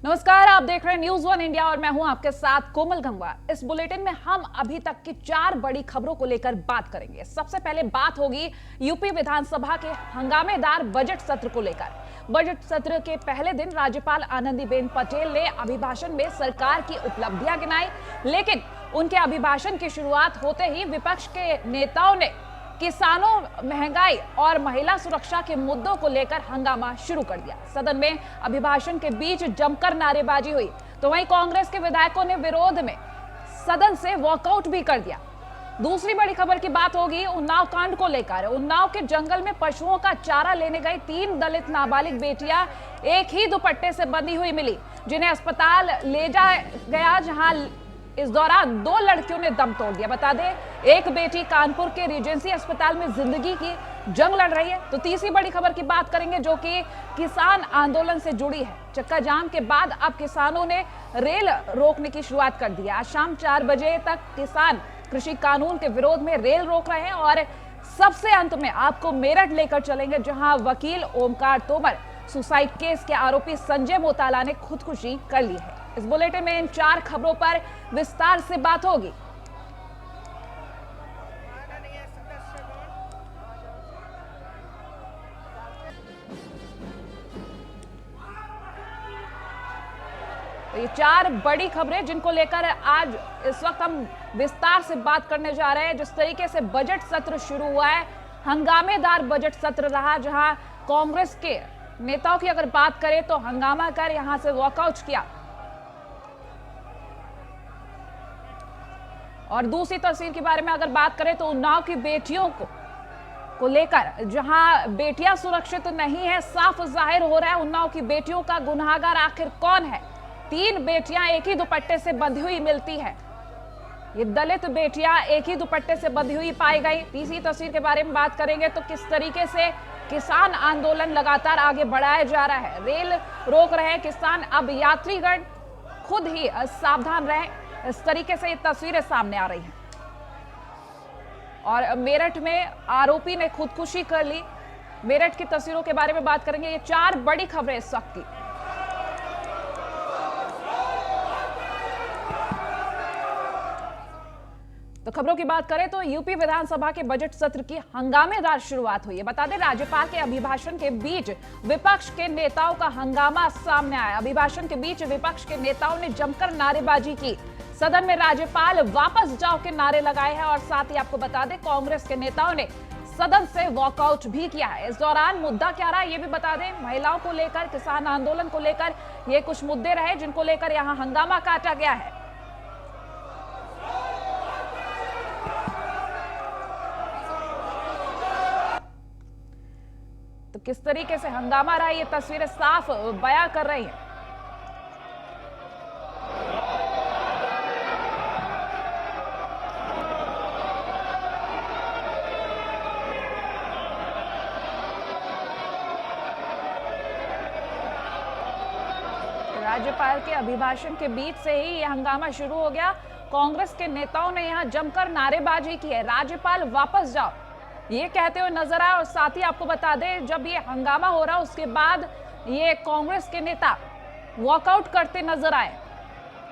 नमस्कार, आप देख रहे हैं न्यूज़ वन इंडिया और मैं हूं आपके साथ कोमल गंगवार। इस बुलेटिन में हम अभी तक की 4 बड़ी खबरों को लेकर बात करेंगे। सबसे पहले बात होगी यूपी विधानसभा के हंगामेदार बजट सत्र को लेकर। बजट सत्र के पहले दिन राज्यपाल आनंदीबेन पटेल ने अभिभाषण में सरकार की उपलब्धियां गिनाई, लेकिन उनके अभिभाषण की शुरुआत होते ही विपक्ष के नेताओं ने किसानों, महंगाई और महिला सुरक्षा के मुद्दों को लेकर हंगामा शुरू कर दिया। सदन में अभिभाषण के बीच जमकर नारेबाजी हुई, तो वहीं कांग्रेस के विधायकों ने विरोध में सदन से वॉकआउट भी कर दिया। दूसरी बड़ी खबर की बात होगी उन्नाव कांड को लेकर। उन्नाव के जंगल में पशुओं का चारा लेने गई 3 दलित नाबालिग बेटियां एक ही दुपट्टे से बंधी हुई मिली, जिन्हें अस्पताल ले जाया गया, जहां इस दौरान 2 लड़कियों ने दम तोड़ दिया। बता दें, एक बेटी कानपुर के रीजेंसी अस्पताल में जिंदगी की जंग लड़ रही है। तो तीसरी बड़ी खबर की बात करेंगे जो कि किसान आंदोलन से जुड़ी है। चक्का जाम के बाद अब किसानों ने रेल रोकने की शुरुआत कर दी है। आज शाम 4 बजे तक किसान कृषि कानून के विरोध में रेल रोक रहे हैं और सबसे अंत में आपको मेरठ लेकर चलेंगे, जहां वकील ओमकार तोमर सुसाइड केस के आरोपी संजय मोताला ने खुदकुशी कर ली है। इस बुलेटिन में इन 4 खबरों पर विस्तार से बात होगी। तो ये 4 बड़ी खबरें जिनको लेकर आज इस वक्त हम विस्तार से बात करने जा रहे हैं। जिस तरीके से बजट सत्र शुरू हुआ है, हंगामेदार बजट सत्र रहा, जहां कांग्रेस के नेताओं की अगर बात करें तो हंगामा कर यहां से वॉकआउट किया। और दूसरी तस्वीर के बारे में अगर बात करें तो उन्नाव की बेटियों को लेकर, जहां बेटियां सुरक्षित नहीं है, साफ जाहिर हो रहा है उन्नाव की बेटियों का गुनहगार आखिर कौन है। 3 बेटियां एक ही दुपट्टे से बंधी हुई मिलती है। ये दलित बेटियां एक ही दुपट्टे से बंधी हुई पाई गई। तीसरी तस्वीर के बारे में बात करेंगे तो किस तरीके से किसान आंदोलन लगातार आगे बढ़ाया जा रहा है। रेल रोक रहे हैं किसान, अब यात्रीगण खुद ही सावधान रहें, इस तरीके से ये तस्वीरें सामने आ रही हैं। और मेरठ में आरोपी ने खुदकुशी कर ली। मेरठ की तस्वीरों के बारे में बात करेंगे। ये 4 बड़ी खबरें इस वक्त की। तो खबरों की बात करें तो यूपी विधानसभा के बजट सत्र की हंगामेदार शुरुआत हुई है। बता दें, राज्यपाल के अभिभाषण के बीच विपक्ष के नेताओं का हंगामा सामने आया। अभिभाषण के बीच विपक्ष के नेताओं ने जमकर नारेबाजी की। सदन में राज्यपाल वापस जाओ के नारे लगाए हैं और साथ ही आपको बता दें कांग्रेस के नेताओं ने सदन से वॉकआउट भी किया है। इस दौरान मुद्दा क्या रहा ये भी बता दें। महिलाओं को लेकर, किसान आंदोलन को लेकर ये कुछ मुद्दे रहे जिनको लेकर यहां हंगामा काटा गया है। तो किस तरीके से हंगामा रहा ये तस्वीरें साफ बयां कर रही हैं। राज्यपाल के अभिभाषण के बीच से ही यह हंगामा शुरू हो गया। कांग्रेस के नेताओं ने यहां जमकर नारेबाजी की है, राज्यपाल वापस जाओ, ये कहते हुए नजर आए। और साथ ही आपको बता दें, जब ये हंगामा हो रहा उसके बाद ये कांग्रेस के नेता वॉकआउट करते नजर आए।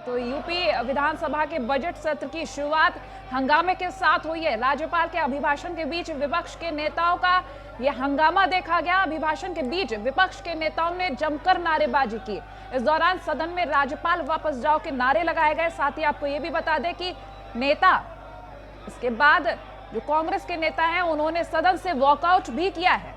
तो यूपी विधानसभा के बजट सत्र की शुरुआत हंगामे के साथ हुई है। राज्यपाल के अभिभाषण के बीच विपक्ष के नेताओं का यह हंगामा देखा गया। अभिभाषण के बीच विपक्ष के नेताओं ने जमकर नारेबाजी की। इस दौरान सदन में राज्यपाल वापस जाओ के नारे लगाए गए। साथ ही आपको यह भी बता दें कि नेता, इसके बाद जो कांग्रेस के नेता हैं उन्होंने सदन से वॉकआउट भी किया है।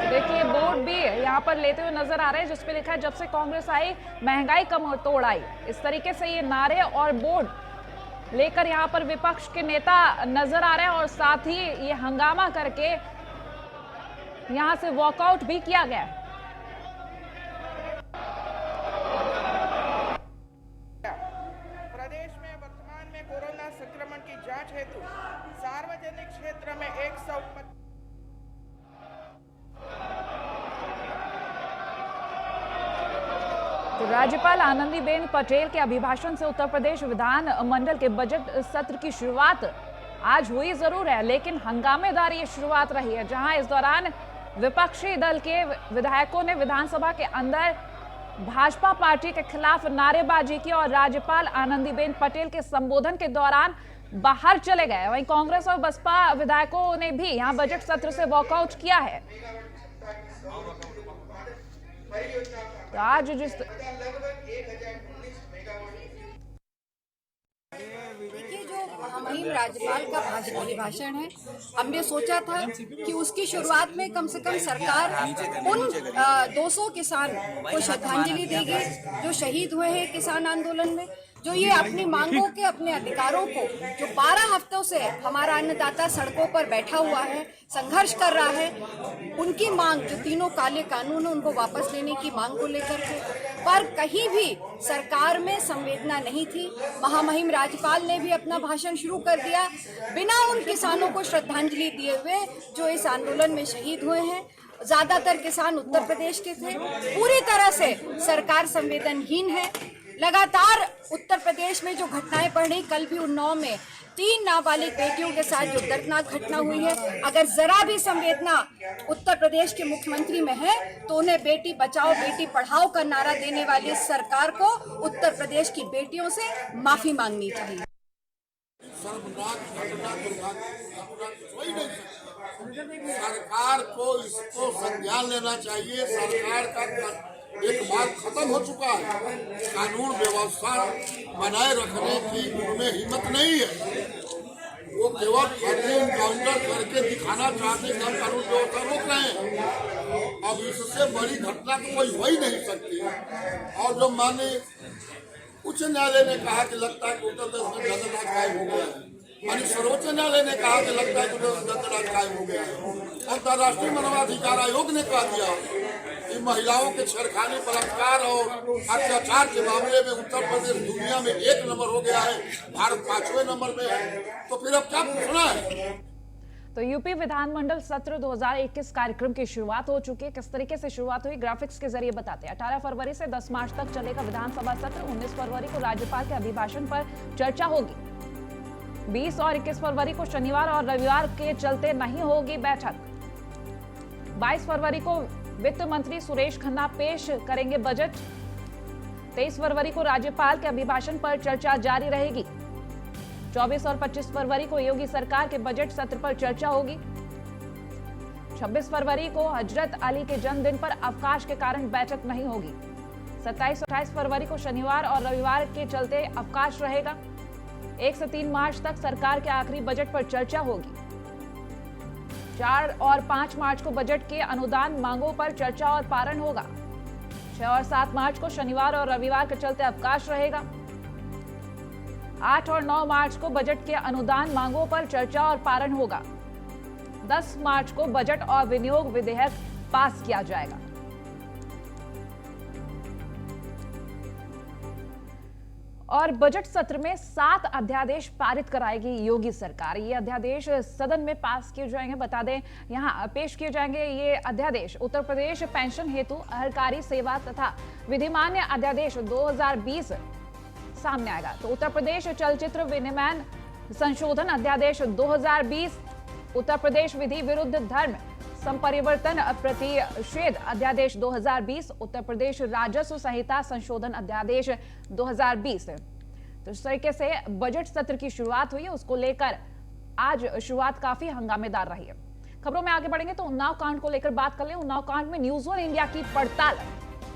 देखिए, बोर्ड भी यहाँ पर लेते हुए नजर आ रहे हैं जिसपे लिखा है जब से कांग्रेस आई महंगाई कम तोड़ आई। इस तरीके से ये नारे और बोर्ड लेकर यहाँ पर विपक्ष के नेता नजर आ रहे हैं और साथ ही ये हंगामा करके यहाँ से वॉकआउट भी किया गया है। प्रदेश में वर्तमान में कोरोना संक्रमण की जांच हेतु सार्वजनिक क्षेत्र में 125 राज्यपाल आनंदीबेन पटेल के अभिभाषण से उत्तर प्रदेश विधान मंडल के बजट सत्र की शुरुआत आज हुई जरूर है, लेकिन हंगामेदार ये शुरुआत रही है, जहां इस दौरान विपक्षी दल के विधायकों ने विधानसभा के अंदर भाजपा पार्टी के खिलाफ नारेबाजी की और राज्यपाल आनंदीबेन पटेल के संबोधन के दौरान बाहर चले गए। वहीं कांग्रेस और बसपा विधायकों ने भी यहां बजट सत्र से वॉकआउट किया है। तो आज जिस देखिए, जो महामहिम राज्यपाल का अभिभाषण है, हमने सोचा था कि उसकी शुरुआत में कम से कम सरकार उन 200 किसान को श्रद्धांजलि देगी जो शहीद हुए हैं किसान आंदोलन में, जो ये अपनी मांगों के, अपने अधिकारों को, जो 12 हफ्तों से हमारा अन्नदाता सड़कों पर बैठा हुआ है, संघर्ष कर रहा है, उनकी मांग, जो तीनों काले कानून, उनको वापस लेने की मांग को लेकर के, पर कहीं भी सरकार में संवेदना नहीं थी। महामहिम राज्यपाल ने भी अपना भाषण शुरू कर दिया बिना उन किसानों को श्रद्धांजलि दिए हुए जो इस आंदोलन में शहीद हुए हैं। ज्यादातर किसान उत्तर प्रदेश के थे। पूरी तरह से सरकार संवेदनहीन है। लगातार उत्तर प्रदेश में जो घटनाएं बढ़ रही, कल भी उन्नाव में 3 नाबालिग बेटियों के साथ जो दर्दनाक घटना हुई है, अगर जरा भी संवेदना उत्तर प्रदेश के मुख्यमंत्री में है तो उन्हें बेटी बचाओ बेटी पढ़ाओ का नारा देने वाली सरकार को उत्तर प्रदेश की बेटियों से माफी मांगनी चाहिए। सरकार को इसको संज्ञान लेना चाहिए। सरकार का एक बार खत्म हो चुका है। कानून व्यवस्था बनाए रखने की उनमें हिम्मत नहीं है। वो केवल फर्जी इनकाउंटर करके दिखाना चाहते हैं कि हम कानून व्यवस्था रोक रहे हैं। अब इससे बड़ी घटना तो कोई हो ही नहीं सकती। और जो माने उच्च न्यायालय ने कहा कि लगता है कि उत्तर प्रदेश में दंडराज कायम हो गया है, मानी सर्वोच्च न्यायालय ने कहा कि लगता है कि दंडराज कायम हो गया है, और अंतर्राष्ट्रीय मानवाधिकार आयोग ने कह दिया कि महिलाओं के छेड़खानी, बलात्कार और अत्याचार के मामले में उत्तर प्रदेश दुनिया में 1 नंबर हो गया है, भारत 5वें नंबर में है। तो फिर अब क्या पूछना है? तो यूपी विधानमंडल सत्र 2021 कार्यक्रम की शुरुआत हो चुकी है। किस तरीके से शुरुआत हुई, ग्राफिक्स के जरिए बताते हैं। 18 फरवरी से 10 मार्च तक चलेगा विधानसभा सत्र। 19 फरवरी को राज्यपाल के अभिभाषण पर चर्चा होगी। 20 और 21 फरवरी को शनिवार और रविवार के चलते नहीं होगी बैठक। 22 फरवरी को वित्त मंत्री सुरेश खन्ना पेश करेंगे बजट। 23 फरवरी को राज्यपाल के अभिभाषण पर चर्चा जारी रहेगी। 24 और 25 फरवरी को योगी सरकार के बजट सत्र पर चर्चा होगी। 26 फरवरी को हजरत अली के जन्मदिन पर अवकाश के कारण बैठक नहीं होगी। 27 और 28 फरवरी को शनिवार और रविवार के चलते अवकाश रहेगा। 1 से 3 मार्च तक सरकार के आखिरी बजट पर चर्चा होगी। 4 और 5 मार्च को बजट के अनुदान मांगों पर चर्चा और पारण होगा। 6 और 7 मार्च को शनिवार और रविवार के चलते अवकाश रहेगा। 8 और 9 मार्च को बजट के अनुदान मांगों पर चर्चा और पारण होगा। 10 मार्च को बजट और विनियोग विधेयक पास किया जाएगा। और बजट सत्र में 7 अध्यादेश पारित कराएगी योगी सरकार। ये अध्यादेश सदन में पास किए जाएंगे। बता दें, यहां पेश किए जाएंगे ये अध्यादेश। उत्तर प्रदेश पेंशन हेतु सरकारी सेवा तथा विधिमान्य अध्यादेश 2020 सामने आएगा। तो उत्तर प्रदेश चलचित्र विनिमय संशोधन अध्यादेश 2020, उत्तर प्रदेश विधि विरुद्ध धर्म संपरिवर्तन प्रतिषेध अध्यादेश 2020, उत्तर प्रदेश राजस्व संहिता संशोधन अध्यादेश 2020। तो इस तरीके से बजट सत्र की शुरुआत हुई है। उसको लेकर आज शुरुआत काफी हंगामेदार रही है। खबरों में आगे बढ़ेंगे तो उन्नाव कांड को लेकर बात कर लें। उन्नाव कांड में न्यूज 1 इंडिया की पड़ताल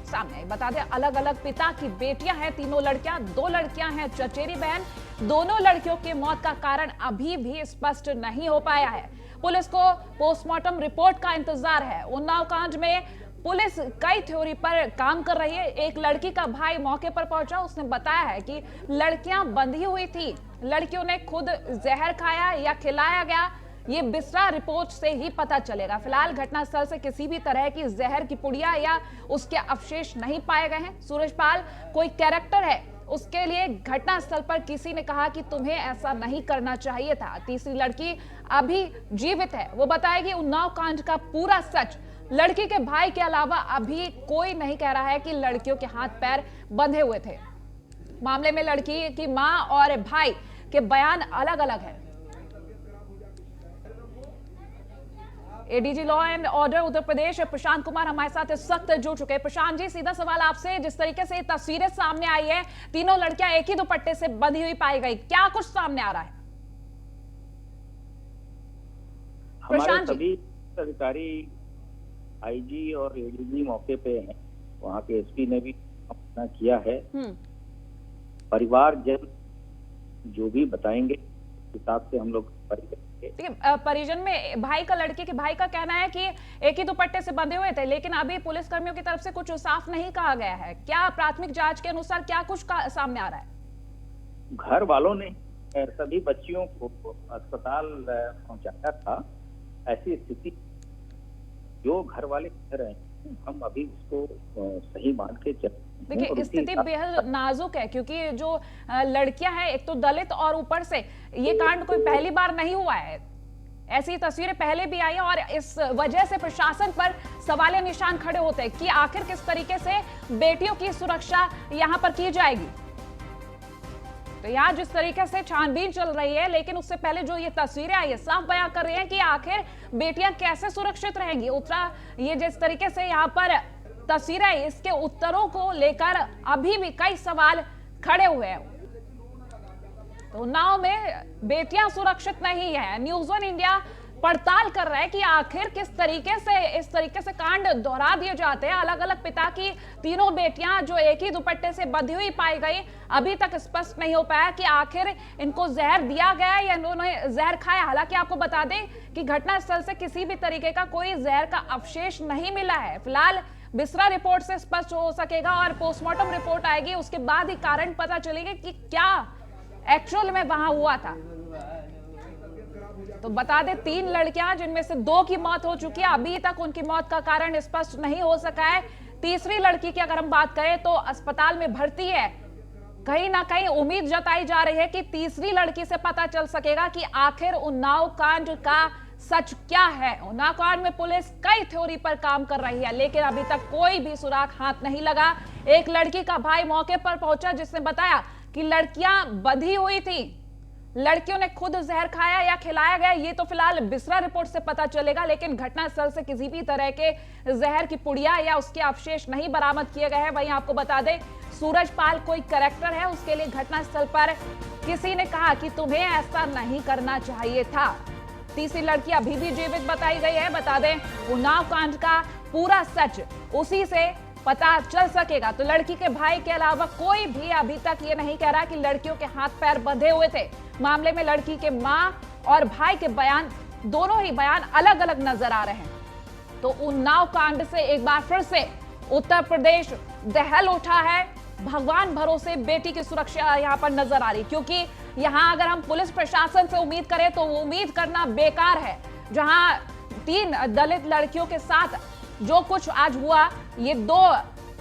सामने आई। बता दें, अलग अलग पिता की बेटियां हैं, 3 लड़कियां, 2 लड़कियां हैं चचेरी बहन। दोनों लड़कियों की मौत का कारण अभी भी स्पष्ट नहीं हो पाया है। पुलिस को पोस्टमार्टम रिपोर्ट का इंतजार है। उन्नाव कांड में पुलिस कई थ्योरी पर काम कर रही है। एक लड़की का भाई मौके पर पहुंचा। उसने बताया है कि लड़कियां बंधी हुई थी, लड़कियों ने खुद जहर खाया या खिलाया गया, ये बिस्रा रिपोर्ट से ही पता चलेगा। फिलहाल घटनास्थल से किसी भी तरह की जहर की पुड़िया या उसके अवशेष नहीं पाए गए हैं। सूरजपाल कोई कैरेक्टर है, उसके लिए घटनास्थल पर किसी ने कहा कि तुम्हें ऐसा नहीं करना चाहिए था। तीसरी लड़की अभी जीवित है। वो बताएगी उन्नाव कांड का पूरा सच लड़की के भाई के अलावा अभी कोई नहीं कह रहा है कि लड़कियों के हाथ पैर बंधे हुए थे। मामले में लड़की की मां और भाई के बयान अलग अलग हैं। ADG law and order Uttar Pradesh Prashant Kumar हमारे साथ इस वक्त जुड़ चुके हैं। प्रशांत जी, सीधा सवाल आपसे, जिस तरीके से तस्वीरें सामने आई है, तीनों लड़कियां एक ही दुपट्टे से बंधी हुई पाई गई, क्या कुछ सामने आ रहा है? हमारे सभी अधिकारी आईजी और एडीजी मौके पे हैं। वहाँ के एसपी ने भी अपना किया है। परिवार जब जो भी बताएंगे हिसाब से हम लोग परिजन में भाई का, लड़के के भाई का कहना है कि एक ही दुपट्टे से बंधे हुए थे, लेकिन अभी पुलिस कर्मियों की तरफ से कुछ साफ नहीं कहा गया है। क्या प्राथमिक जांच के अनुसार क्या कुछ सामने आ रहा है? घर वालों ने सभी बच्चियों को अस्पताल पहुंचाया था। ऐसी स्थिति जो घर वाले कह रहे हैं, हम अभी उसको सही मान के चल। देखिए, स्थिति बेहद नाजुक है, क्योंकि जो लड़कियां हैं एक तो दलित, और ऊपर से ये कांड कोई पहली बार नहीं हुआ है। ऐसी तस्वीरें पहले भी आई हैं और इस वजह से प्रशासन पर सवालिया निशान खड़े होते हैं कि आखिर किस तरीके से बेटियों की सुरक्षा यहां पर की जाएगी। तो यहाँ जिस तरीके से छानबीन चल रही है, लेकिन उससे पहले जो ये तस्वीरें आई है साफ बयां कर रही हैं कि आखिर बेटियां कैसे सुरक्षित रहेंगी। ये जिस तरीके से यहाँ पर तस्वीरें आई, इसके उत्तरों को लेकर अभी भी कई सवाल खड़े हुए हैं। तो उन्नाव में बेटियां सुरक्षित नहीं है। न्यूज़ वन इंडिया पड़ताल कर रहा है कि आखिर किस तरीके से इस तरीके से कांड दोहरा दिए जाते हैं। अलग अलग पिता की तीनों बेटियां जो एक ही दुपट्टे से बंधी हुई पाई गई, अभी तक स्पष्ट नहीं हो पाया कि आखिर इनको जहर दिया गया या इन्होंने जहर खाया। हालांकि आपको बता दें कि घटनास्थल से किसी भी तरीके का कोई जहर का अवशेष नहीं मिला है। फिलहाल बिस्रा रिपोर्ट से स्पष्ट हो सकेगा और पोस्टमार्टम रिपोर्ट आएगी, उसके बाद ही कारण पता चलेगा कि क्या एक्चुअल में वहां हुआ था। तो बता दें, 3 लड़कियां जिनमें से 2 की मौत हो चुकी है, अभी तक उनकी मौत का कारण स्पष्ट नहीं हो सका है। तीसरी लड़की की अगर हम बात करें तो अस्पताल में भर्ती है। कहीं ना कहीं उम्मीद जताई जा रही है कि तीसरी लड़की से पता चल सकेगा कि आखिर उन्नाव कांड का सच क्या है। उन्नाव कांड में पुलिस कई थ्योरी पर काम कर रही है, लेकिन अभी तक कोई भी सुराग हाथ नहीं लगा। एक लड़की का भाई मौके पर पहुंचा, जिसने बताया कि लड़कियां बंधी हुई थी, लड़कियों ने खुद जहर खाया या खिलाया गया, ये तो फिलहाल बिस्रा रिपोर्ट से पता चलेगा। लेकिन घटनास्थल से किसी भी तरह के जहर की पुड़िया या उसके अवशेष नहीं बरामद किए गए हैं। वहीं आपको बता दें, सूरजपाल कोई कैरेक्टर है, उसके लिए घटनास्थल पर किसी ने कहा कि तुम्हें ऐसा नहीं करना चाहिए था। तीसरी लड़की अभी भी जीवित बताई गई है। बता दें, उन्नाव कांड का पूरा सच उसी से पता चल सकेगा। तो लड़की के भाई के अलावा कोई भी अभी तक ये नहीं कह रहा कि लड़कियों के हाथ पैर बंधे हुए थे। मामले में लड़की के मां और भाई के बयान, दोनों ही बयान अलग अलग नजर आ रहे हैं। तो उन्नाव कांड से एक बार फिर से उत्तर प्रदेश दहल उठा है। भगवान भरोसे बेटी की सुरक्षा यहां पर नजर आ रही, क्योंकि यहां अगर हम पुलिस प्रशासन से उम्मीद करें तो वो उम्मीद करना बेकार है। जहां 3 दलित लड़कियों के साथ जो कुछ आज हुआ, ये 2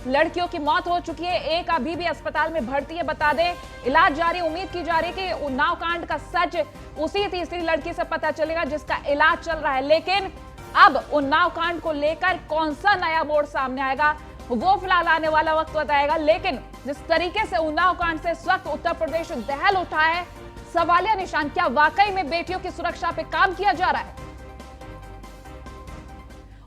लड़कियों की मौत हो चुकी है, एक अभी भी अस्पताल में भर्ती है। बता दें, इलाज जारी। उम्मीद की जा रही है कि उन्नाव कांड का सच उसी तीसरी लड़की से पता चलेगा जिसका इलाज चल रहा है। लेकिन अब उन्नाव कांड को लेकर कौन सा नया मोड़ सामने आएगा, वो फिलहाल आने वाला वक्त बताएगा। लेकिन जिस तरीके से उन्नाव कांड से इस वक्त उत्तर प्रदेश दहल उठा है, सवालिया निशान, क्या वाकई में बेटियों की सुरक्षा पे काम किया जा रहा है?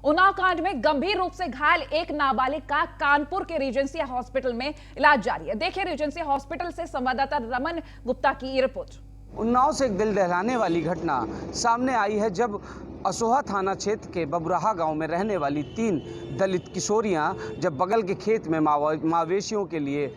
उन्नाव कांड में गंभीर रूप से घायल एक नाबालिग का कानपुर के रीजेंसी हॉस्पिटल में इलाज जारी है। देखिए रीजेंसी हॉस्पिटल से संवाददाता रमन गुप्ता की रिपोर्ट। उन्नाव से एक दिल दहलाने वाली घटना सामने आई है, जब असोहा थाना क्षेत्र के बबराहा गांव में रहने वाली 3 दलित किशोरियां जब बगल के खेत में मवेशियों के लिए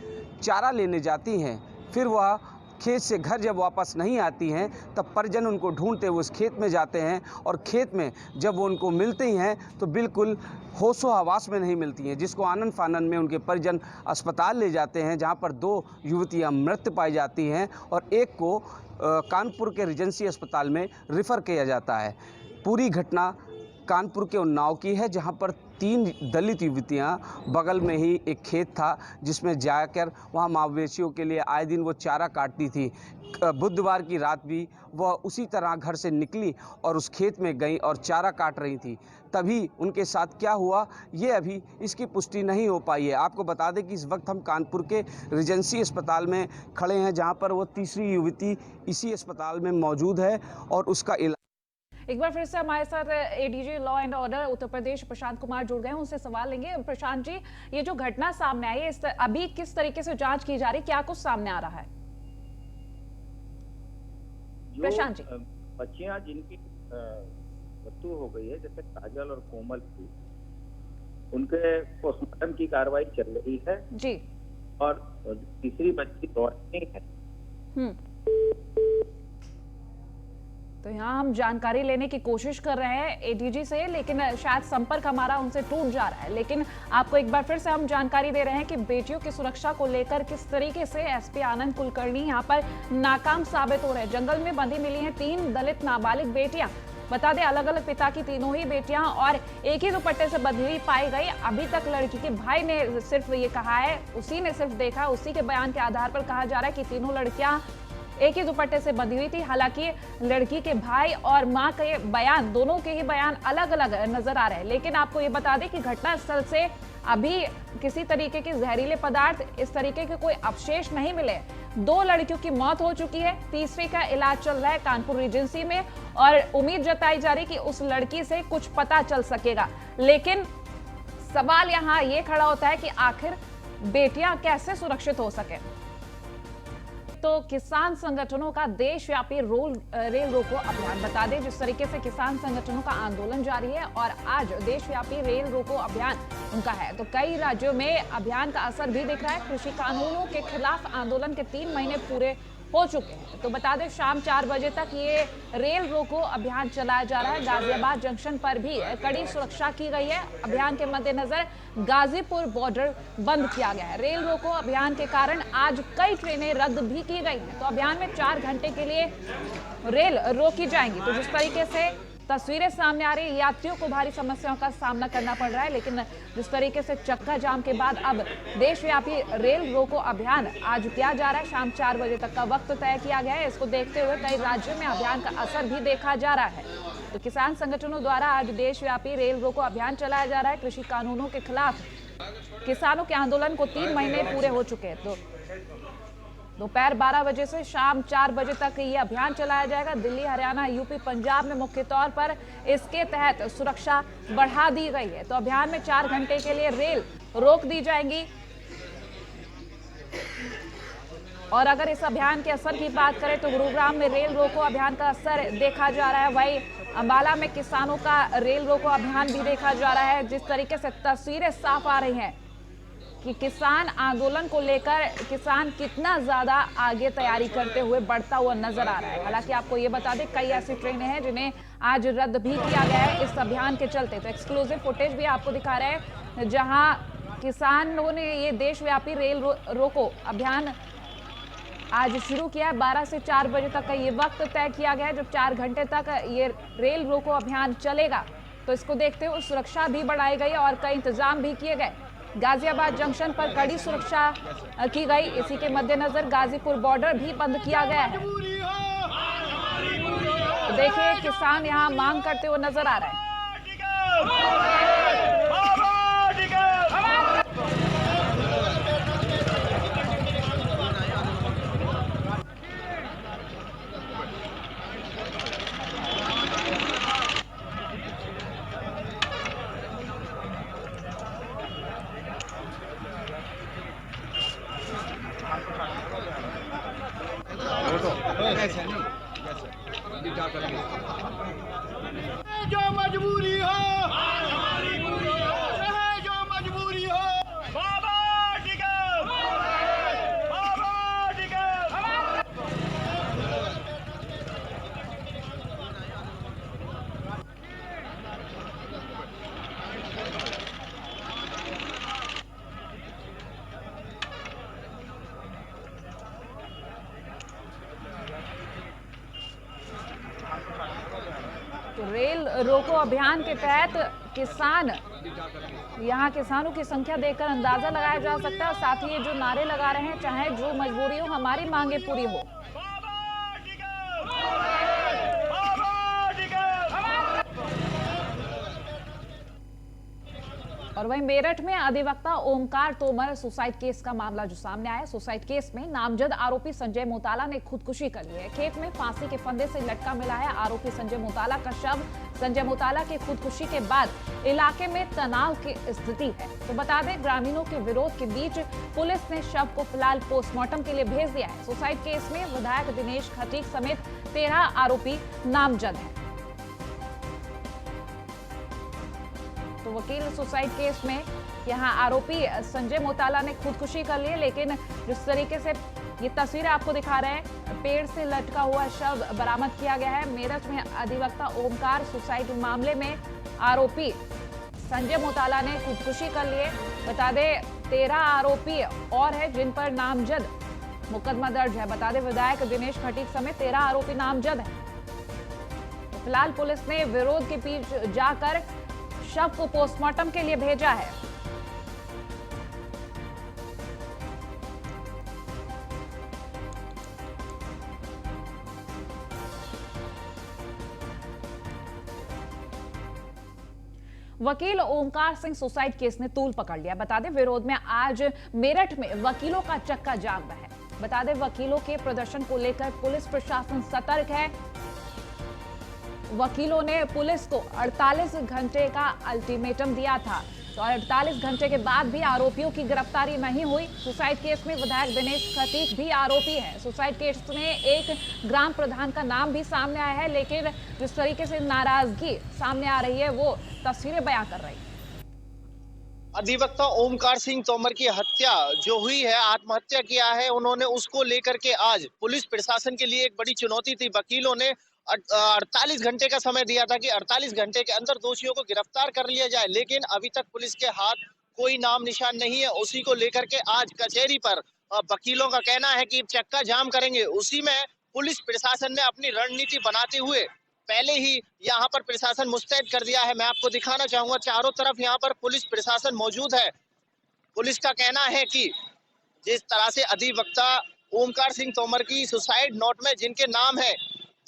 चारा लेने जाती हैं, फिर वह खेत से घर जब वापस नहीं आती हैं, तब परिजन उनको ढूंढते हुए उस खेत में जाते हैं और खेत में जब वो उनको मिलते ही हैं तो बिल्कुल होशो हवास में नहीं मिलती हैं, जिसको आनन फानन में उनके परिजन अस्पताल ले जाते हैं, जहां पर 2 युवतियां मृत पाई जाती हैं और एक को कानपुर के रीजेंसी अस्पताल में रिफ़र किया जाता है। पूरी घटना कानपुर के उन्नाव की है, जहां पर 3 दलित युवतियां, बगल में ही एक खेत था जिसमें जाकर वहां मवेशियों के लिए आए दिन वो चारा काटती थी। बुधवार की रात भी वह उसी तरह घर से निकली और उस खेत में गई और चारा काट रही थी। तभी उनके साथ क्या हुआ, ये अभी इसकी पुष्टि नहीं हो पाई है। आपको बता दें कि इस वक्त हम कानपुर के रीजेंसी अस्पताल में खड़े हैं, जहां पर वो तीसरी युवती इसी अस्पताल में मौजूद है और उसका इलाज। एक बार फिर से हमारे साथ ADG law and order Uttar Pradesh Prashant Kumar जुड़ गए हैं, उनसे सवाल लेंगे। प्रशांत जी, ये जो घटना सामने आई है, अभी किस तरीके से जांच की जा रही है, क्या कुछ सामने आ रहा है? प्रशांत जी, बच्चियां जिनकी मृत्यु हो गई है, जैसे काजल और कोमल की, उनके पोस्टमार्टम की कार्रवाई चल रही है जी, और तीसरी बच्ची गौरव है। तो यहाँ हम जानकारी लेने की कोशिश कर रहे हैं एडीजी से, लेकिन शायद संपर्क हमारा उनसे टूट जा रहा है। लेकिन आपको एक बार फिर से हम जानकारी दे रहे हैं कि बेटियों की सुरक्षा को लेकर किस तरीके से एसपी आनंद कुलकर्णी यहाँ पर नाकाम साबित हो रहे हैं। जंगल में बंधी मिली हैं 3 दलित नाबालिग बेटियां। बता दें, अलग अलग पिता की तीनों ही बेटियां और एक ही दुपट्टे से बंधी हुई पाई गई। अभी तक लड़की के भाई ने सिर्फ ये कहा है, उसी ने सिर्फ देखा, उसी के बयान के आधार पर कहा जा रहा है कि तीनों लड़कियां एक ही दुपट्टे से बंधी हुई थी। हालांकि लड़की के भाई और मां के बयान, दोनों के ही बयान अलग अलग नजर आ रहे हैं। लेकिन आपको ये बता दें कि घटनास्थल से अभी किसी तरीके के जहरीले पदार्थ, इस तरीके के कोई अवशेष नहीं मिले। 2 लड़कियों की मौत हो चुकी है, तीसरी का इलाज चल रहा है कानपुर रीजेंसी में और उम्मीद जताई जा रही कि उस लड़की से कुछ पता चल सकेगा। लेकिन सवाल यहाँ ये खड़ा होता है कि आखिर बेटियां कैसे सुरक्षित हो सके। तो किसान संगठनों का देशव्यापी रेल रोको अभियान, बता दें जिस तरीके से किसान संगठनों का आंदोलन जारी है और आज देशव्यापी रेल रोको अभियान उनका है, तो कई राज्यों में अभियान का असर भी दिख रहा है। कृषि कानूनों के खिलाफ आंदोलन के 3 महीने पूरे हो चुके हैं। तो बता दें शाम 4 बजे तक ये रेल रोको अभियान चलाया जा रहा है। गाजियाबाद जंक्शन पर भी कड़ी सुरक्षा की गई है। अभियान के मद्देनजर गाजीपुर बॉर्डर बंद किया गया है। रेल रोको अभियान के कारण आज कई ट्रेनें रद्द भी की गई हैं। तो अभियान में 4 घंटे के लिए रेल रोकी जाएंगी। तो जिस तरीके से तस्वीरें सामने आ रही है, यात्रियों को भारी समस्याओं का सामना करना पड़ रहा है। लेकिन जिस तरीके से चक्का जाम के बाद अब देशव्यापी रेल रोको अभियान आज किया जा रहा है। शाम 4 बजे तक का वक्त तय किया गया है। इसको देखते हुए कई राज्यों में अभियान का असर भी देखा जा रहा है। तो किसान संगठनों द्वारा आज देशव्यापी रेल रोको अभियान चलाया जा रहा है। कृषि कानूनों के खिलाफ किसानों के आंदोलन को 3 महीने पूरे हो चुके हैं। तो दोपहर 12 बजे से शाम 4 बजे तक ये अभियान चलाया जाएगा। दिल्ली, हरियाणा, यूपी, पंजाब में मुख्य तौर पर इसके तहत सुरक्षा बढ़ा दी गई है। तो अभियान में 4 घंटे के लिए रेल रोक दी जाएंगी। और अगर इस अभियान के असर की बात करें तो गुरुग्राम में रेल रोको अभियान का असर देखा जा रहा है। वहीं अंबाला में किसानों का रेल रोको अभियान भी देखा जा रहा है। जिस तरीके से तस्वीरें साफ आ रही हैं कि किसान आंदोलन को लेकर किसान कितना ज्यादा आगे तैयारी करते हुए बढ़ता हुआ नजर आ रहा है। हालांकि आपको ये बता दें कई ऐसी ट्रेनें हैं जिन्हें आज रद्द भी किया गया है इस अभियान के चलते। तो एक्सक्लूसिव फुटेज भी आपको दिखा रहे हैं जहां किसानों ने ये देशव्यापी रेल रोको अभियान आज शुरू किया है। 12 से 4 बजे तक का ये वक्त तय किया गया है, जब 4 घंटे तक ये रेल रोको अभियान चलेगा। तो इसको देखते हुए सुरक्षा भी बढ़ाई गई और कई इंतजाम भी किए गए। गाजियाबाद जंक्शन पर कड़ी सुरक्षा की गई। इसी के मद्देनजर गाजीपुर बॉर्डर भी बंद किया गया है। तो देखिए किसान यहाँ मांग करते हुए नजर आ रहे हैं। जो मजबूरी हो रेल रोको अभियान के तहत यहाँ किसानों की संख्या देखकर अंदाजा लगाया जा सकता है। साथ ही ये जो नारे लगा रहे हैं, चाहे जो मजबूरी हो, हमारी मांगे पूरी हो। और वहीं मेरठ में अधिवक्ता ओमकार तोमर सुसाइड केस का मामला जो सामने आया। सुसाइड केस में नामजद आरोपी संजय मोताला ने खुदकुशी कर ली है। खेत में फांसी के फंदे से लटका मिला है आरोपी संजय मोताला का शव। संजय मोताला के खुदकुशी के बाद इलाके में तनाव की स्थिति है। तो बता दें, ग्रामीणों के विरोध के बीच पुलिस ने शव को फिलहाल पोस्टमार्टम के लिए भेज दिया है। सुसाइड केस में विधायक दिनेश खटीक समेत 13 आरोपी नामजद हैं। तो वकील सुसाइड केस में यहाँ आरोपी संजय मोताला ने खुदकुशी कर ली, लेकिन जिस तरीके से ये तस्वीरें आपको दिखा रहे हैं, पेड़ से लटका हुआ शव बरामद किया गया है। मेरठ में अधिवक्ता ओमकार सुसाइड मामले में आरोपी संजय मोताला ने खुदकुशी कर लिए। बता दें, 13 आरोपी और है जिन पर नामजद मुकदमा दर्ज है। बता दें, विधायक दिनेश खटीक समेत 13 आरोपी नामजद है। तो फिलहाल पुलिस ने विरोध के बीच जाकर शव को पोस्टमार्टम के लिए भेजा है। वकील ओमकार सिंह सुसाइड केस ने तूल पकड़ लिया। बता दें, विरोध में आज मेरठ में वकीलों का चक्का जाम है। बता दें, वकीलों के प्रदर्शन को लेकर पुलिस प्रशासन सतर्क है। वकीलों ने पुलिस को 48 घंटे का अल्टीमेटम दिया था, तो 48 घंटे के बाद भी आरोपियों की गिरफ्तारी नहीं हुई। सुसाइड केस में विधायक दिनेश खटीक भी आरोपी है। सुसाइड केस में एक ग्राम प्रधान का नाम भी सामने आया है, लेकिन जिस तरीके से नाराजगी सामने आ रही है, वो तस्वीरें बयां कर रही है। अधिवक्ता ओमकार सिंह तोमर की हत्या जो हुई है, आत्महत्या किया है उन्होंने, उसको लेकर के आज पुलिस प्रशासन के लिए एक बड़ी चुनौती थी। वकीलों ने 48 घंटे का समय दिया था कि 48 घंटे के अंदर दोषियों को गिरफ्तार कर लिया जाए, लेकिन अभी तक पुलिस के हाथ कोई नाम निशान नहीं है। उसी को लेकर के आज कचहरी पर वकीलों का कहना है कि चक्का जाम करेंगे। उसी में पुलिस प्रशासन ने अपनी रणनीति बनाते हुए पहले ही यहाँ पर प्रशासन मुस्तैद कर दिया है। मैं आपको दिखाना चाहूंगा, चारों तरफ यहाँ पर पुलिस प्रशासन मौजूद है। पुलिस का कहना है कि जिस तरह से अधिवक्ता ओमकार सिंह तोमर की सुसाइड नोट में जिनके नाम है,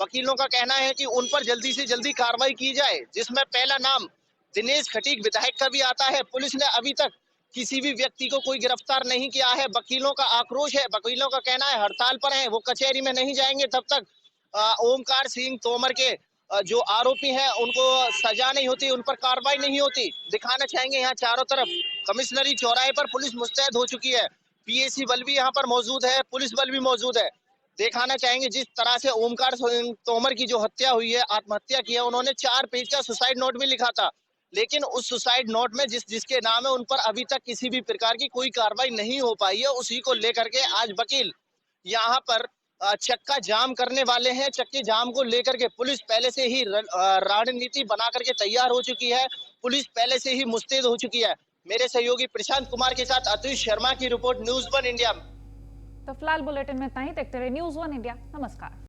वकीलों का कहना है कि उन पर जल्दी से जल्दी कार्रवाई की जाए, जिसमें पहला नाम दिनेश खटीक विधायक का भी आता है। पुलिस ने अभी तक किसी भी व्यक्ति को कोई गिरफ्तार नहीं किया है। वकीलों का आक्रोश है, वकीलों का कहना है हड़ताल पर है, वो कचहरी में नहीं जाएंगे तब तक ओमकार सिंह तोमर के जो आरोपी हैं उनको सजा नहीं होती, उन पर कार्रवाई नहीं होती। दिखाना चाहेंगे यहाँ चारों तरफ कमिश्नरी चौराहे पर पुलिस मुस्तैद हो चुकी है। पीएसी बल भी यहाँ पर मौजूद है, पुलिस बल भी मौजूद है। दिखाना चाहेंगे जिस तरह से ओमकार सिंह तोमर की जो हत्या हुई है, आत्महत्या की है, उन्होंने 4 पेज का सुसाइड नोट भी लिखा था, लेकिन उस सुसाइड नोट में जिसके नाम है उन पर अभी तक किसी भी प्रकार की कोई कार्रवाई नहीं हो पाई है। उसी को लेकर के आज वकील यहाँ पर चक्का जाम करने वाले हैं। चक्के जाम को लेकर के पुलिस पहले से ही रणनीति बना करके तैयार हो चुकी है। पुलिस पहले से ही मुस्तैद हो चुकी है। मेरे सहयोगी प्रशांत कुमार के साथ अतुल शर्मा की रिपोर्ट, न्यूज़ 1 इंडिया। तो फिलहाल बुलेटिन में इतना ही। देखते रहिए न्यूज़ 1 इंडिया। नमस्कार।